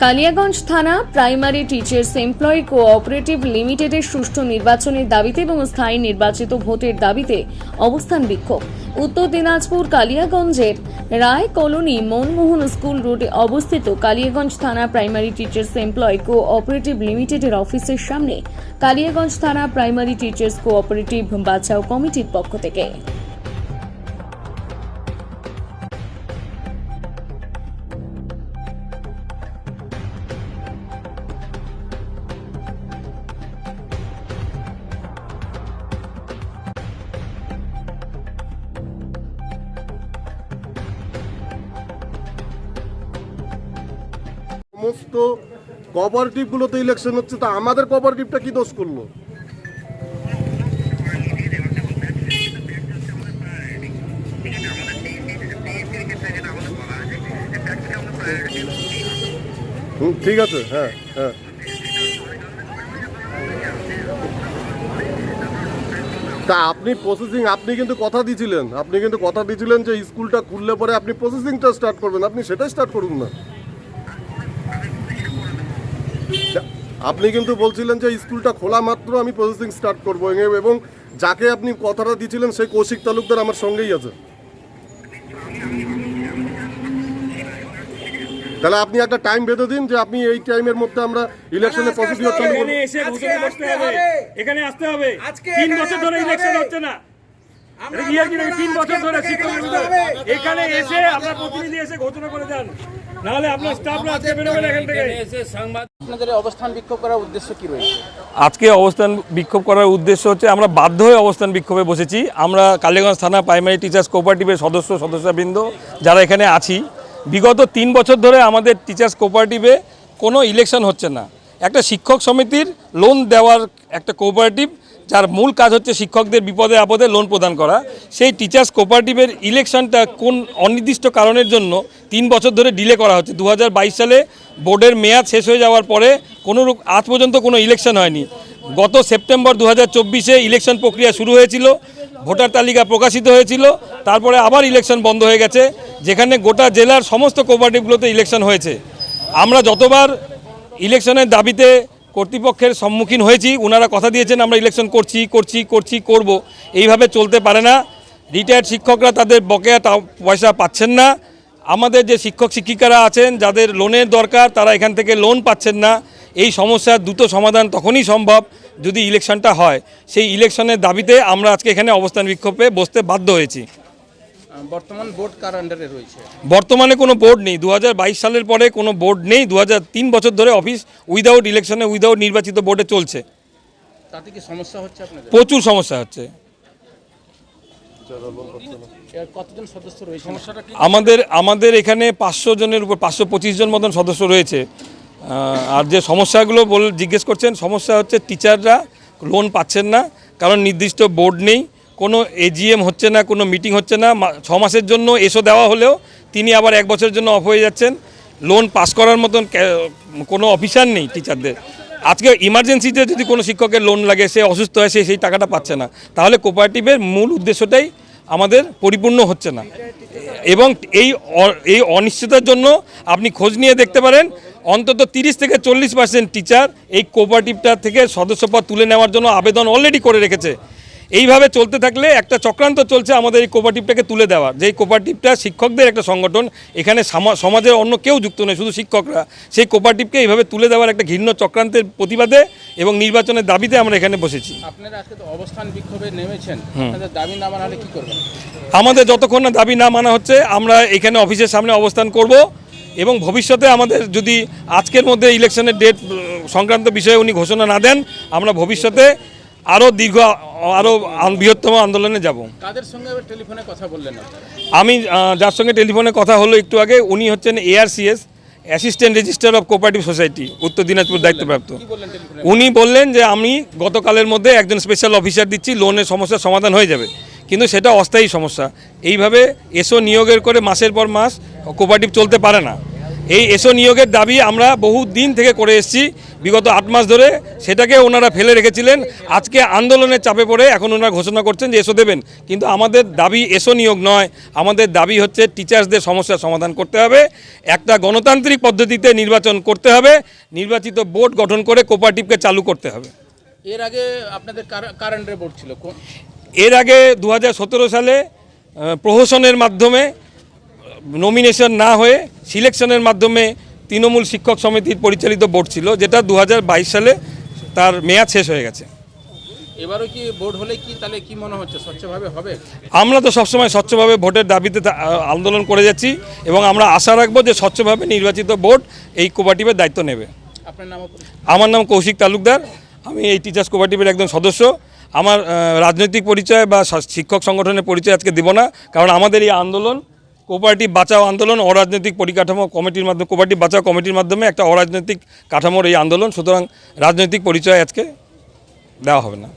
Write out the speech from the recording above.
কালিয়াগঞ্জ থানা primary teachers employee cooperative লিমিটেডের সুষ্ঠু নির্বাচনের দাবিতে এবং স্থায়ী নির্বাচিত ভোটের দাবিতে অবস্থান বিক্ষোভ। উত্তর দিনাজপুর কালিয়াগঞ্জের রায় কলোনি মনমোহন স্কুল রোডে অবস্থিত কালিয়াগঞ্জ থানা প্রাইমারি টিচার্স এমপ্লয়ি কোঅপারেটিভ লিমিটেডের অফিসের সামনে কালিয়াগঞ্জ থানা প্রাইমারি টিচার্স কোঅপারেটিভ বাঁচাও কমিটির পক্ষ থেকে সমস্ত কোঅপারেটিভগুলোতে ইলেকশন হচ্ছে, তা আমাদের কোঅপারেটিভটা কি দোষ করলো? ঠিক আছে, হ্যাঁ হ্যাঁ। তা আপনি প্রসেসিং, আপনি কিন্তু কথা দিয়েছিলেন যে স্কুলটা খুললে পরে আপনি প্রসেসিংটা স্টার্ট করবেন, আপনি সেটাই স্টার্ট করুন না। আপনি কিন্তু বলছিলেন যে স্কুলটা খোলা মাত্র আমি প্রসেসিং স্টার্ট করবো, এবং যাকে আপনি কথাটা দিয়েছিলেন সেই কৌশিক তালুকদার আমার সঙ্গেই আছে। তাহলে আপনি একটা টাইম বেঁধে দিন যে আপনি এই টাইমের মধ্যে আমরা ইলেকশনের প্রসিডিউর চালু করব। এখানে আসতে হবে। 3 বছর ধরে ইলেকশন হচ্ছে না। আমরা 3 বছর ধরে এখানে এসে আমরা প্রতিনিধি এসে ঘোষণা করে যান, নাহলে আপনার স্টাফরা আজকে বেরোবেন এখান থেকে। আপনাদের অবস্থান বিক্ষোভ করার উদ্দেশ্য কি রয়েছে? আজকে অবস্থান বিক্ষোভ করার উদ্দেশ্য হচ্ছে আমরা বাধ্য হয়ে অবস্থান বিক্ষোভে বসেছি। আমরা কালিয়াগঞ্জ থানা প্রাইমারি টিচার্স কোঅপারেটিভের সদস্যবৃন্দ যারা এখানে আছি, বিগত 3 বছর ধরে আমাদের টিচার্স কোঅপারেটিভে কোনো ইলেকশন হচ্ছে না। একটা শিক্ষক সমিতির লোন দেওয়ার একটা কোঅপারেটিভ, যার মূল কাজ হচ্ছে শিক্ষকদের বিপদে আপদে লোন প্রদান করা। সেই টিচার্স কোঅপারেটিভের ইলেকশনটা কোন অনির্দিষ্ট কারণের জন্য 3 বছর ধরে ডিলে করা হচ্ছে। 2022 সালে বোর্ডের মেয়াদ শেষ হয়ে যাওয়ার পরে আজ পর্যন্ত কোনো ইলেকশন হয়নি। গত সেপ্টেম্বর 2024-এ ইলেকশন প্রক্রিয়া শুরু হয়েছিল, ভোটার তালিকা প্রকাশিত হয়েছিল, তারপরে আবার ইলেকশন বন্ধ হয়ে গেছে, যেখানে গোটা জেলার সমস্ত কোঅপারেটিভগুলোতে ইলেকশন হয়েছে। আমরা যতবার ইলেকশনের দাবিতে কর্তৃপক্ষের সম্মুখীন হয়েছি, ওনারা কথা দিয়েছেন আমরা ইলেকশন করব। এইভাবে চলতে পারে না। রিটায়ার্ড শিক্ষকরা তাদের বকেয়া পয়সা পাচ্ছেন না। আমাদের যে শিক্ষক শিক্ষিকারা আছেন যাদের লোনের দরকার, তারা এখান থেকে লোন পাচ্ছেন না। এই সমস্যার দ্রুত সমাধান তখনই সম্ভব যদি ইলেকশনটা হয়। সেই ইলেকশনের দাবিতে আমরা আজকে এখানে অবস্থান বিক্ষোভে বসতে বাধ্য হয়েছি। বর্তমান বোর্ড কার আন্ডারে রয়েছে? বর্তমানে কোনো বোর্ড নেই। 2022 সালের পরে কোনো বোর্ড নেই। 3 বছর ধরে অফিস উইদাউট ইলেকশনে, উইদাউট নির্বাচিত বোর্ডে চলছে। তাতে কি সমস্যা হচ্ছে আপনাদের? প্রচুর সমস্যা হচ্ছে। কতজন সদস্য রয়েছে? আমাদের এখানে 500 জনের উপর 525 জন মতন সদস্য রয়েছে। আর যে সমস্যাগুলো জিজ্ঞেস করছেন, সমস্যা হচ্ছে টিচাররা লোন পাচ্ছেন না, কারণ নির্দিষ্ট বোর্ড নেই, কোনো এজিএম হচ্ছে না, কোনো মিটিং হচ্ছে না। 6 মাসের জন্য এসও দেওয়া হলেও তিনি আবার 1 বছরের জন্য অফ হয়ে যাচ্ছেন। লোন পাস করার মতন কোনো অফিসার নেই টিচারদের। আজকে ইমার্জেন্সিতে যদি কোনো শিক্ষকের লোন লাগে, সে অসুস্থ হয়, সেই টাকাটা পাচ্ছে না, তাহলে কোঅপারেটিভের মূল উদ্দেশ্যটাই আমাদের পরিপূর্ণ হচ্ছে না। এবং এই অনিশ্চয়তার জন্য আপনি খোঁজ নিয়ে দেখতে পারেন, অন্তত 30 থেকে 40% টিচার এই কোঅপারেটিভটা থেকে সদস্যপদ তুলে নেওয়ার জন্য আবেদন অলরেডি করে রেখেছে। এইভাবে চলতে থাকলে একটা চক্রান্ত চলছে আমাদের এই কোঅপারেটিভটাকে তুলে দেওয়ার। যেই কোঅপারেটিভটা শিক্ষকদের একটা সংগঠন, এখানে সমাজের অন্য কেউ যুক্ত নেই, শুধু শিক্ষকরা। সেই কোঅপারেটিভকে এইভাবে তুলে দেওয়ার একটা ঘৃণ্য চক্রান্তের প্রতিবাদে এবং নির্বাচনের দাবিতে আমরা এখানে বসেছি। আপনারা আজকে তো অবস্থান বিক্ষোভে নেমেছেন, আপনাদের দাবি না মানলে কি করবেন? আমাদের যতক্ষণ না দাবি না মানা হচ্ছে, আমরা এখানে অফিসের সামনে অবস্থান করব। এবং ভবিষ্যতে আমাদের যদি আজকের মধ্যে ইলেকশনের ডেট সংক্রান্ত বিষয়ে উনি ঘোষণা না দেন, আমরা ভবিষ্যতে আরও বৃহত্তম আন্দোলনে যাব। কাদের সঙ্গে টেলিফোনে কথা বললেন? আমি যার সঙ্গে টেলিফোনে কথা হলো একটু আগে, উনি হচ্ছেন ARCS, assistant registrar of cooperative society, উত্তর দিনাজপুর দায়িত্বপ্রাপ্ত। উনি বললেন যে আমি গতকালের মধ্যে একজন স্পেশাল অফিসার দিচ্ছি, লোনের সমস্যার সমাধান হয়ে যাবে। কিন্তু সেটা অস্থায়ী সমস্যা। এইভাবে এসও নিয়োগের করে মাসের পর মাস কোঅপারেটিভ চলতে পারে না। এই এসও নিয়োগের দাবি আমরা বহু দিন থেকে করে এসেছি। বিগত 8 মাস ধরে সেটাকে ওনারা ফেলে রেখেছিলেন। আজকে আন্দোলনের চাপে পড়ে এখন ওনারা ঘোষণা করছেন যে এসো দেবেন, কিন্তু আমাদের দাবি এসো নিয়োগ নয়, আমাদের দাবি হচ্ছে টিচার্সদের সমস্যার সমাধান করতে হবে, একটা গণতান্ত্রিক পদ্ধতিতে নির্বাচন করতে হবে, নির্বাচিত বোর্ড গঠন করে কোঅপারেটিভকে চালু করতে হবে। এর আগে আপনাদের কারেন্টের বোর্ড ছিল কোন? এর আগে 2017 সালে প্রহসনের মাধ্যমে নমিনেশন না হয়ে সিলেকশনের মাধ্যমে তৃণমূল শিক্ষক সমিতির পরিচালিত বোর্ড ছিল, যেটা 2022 সালে তার মেয়াদ শেষ হয়ে গেছে। এবারও কি বোর্ড হলে কি তাহলে কি মনে হচ্ছে স্বচ্ছভাবে হবে? আমরা তো সবসময় স্বচ্ছভাবে ভোটের দাবিতে আন্দোলন করে যাচ্ছি এবং আমরা আশা রাখবো যে স্বচ্ছভাবে নির্বাচিত বোর্ড এই কোঅপারেটিভের দায়িত্ব নেবে। আপনার নাম ও পরিচয়? আমার নাম কৌশিক তালুকদার, আমি এই টিচার্স কোঅপারেটিভের একজন সদস্য। আমার রাজনৈতিক পরিচয় বা শিক্ষক সংগঠনের পরিচয় আজকে দেব না, কারণ আমাদের এই আন্দোলন কোঅপারেটিভ বাঁচাও আন্দোলন, অরাজনৈতিক পরিকাঠামো কমিটির মাধ্যমে, কোঅপারেটিভ বাঁচাও কমিটির মাধ্যমে একটা অরাজনৈতিক কাঠামোর এই আন্দোলন, সুতরাং রাজনৈতিক পরিচয় আজকে দেওয়া হবে না।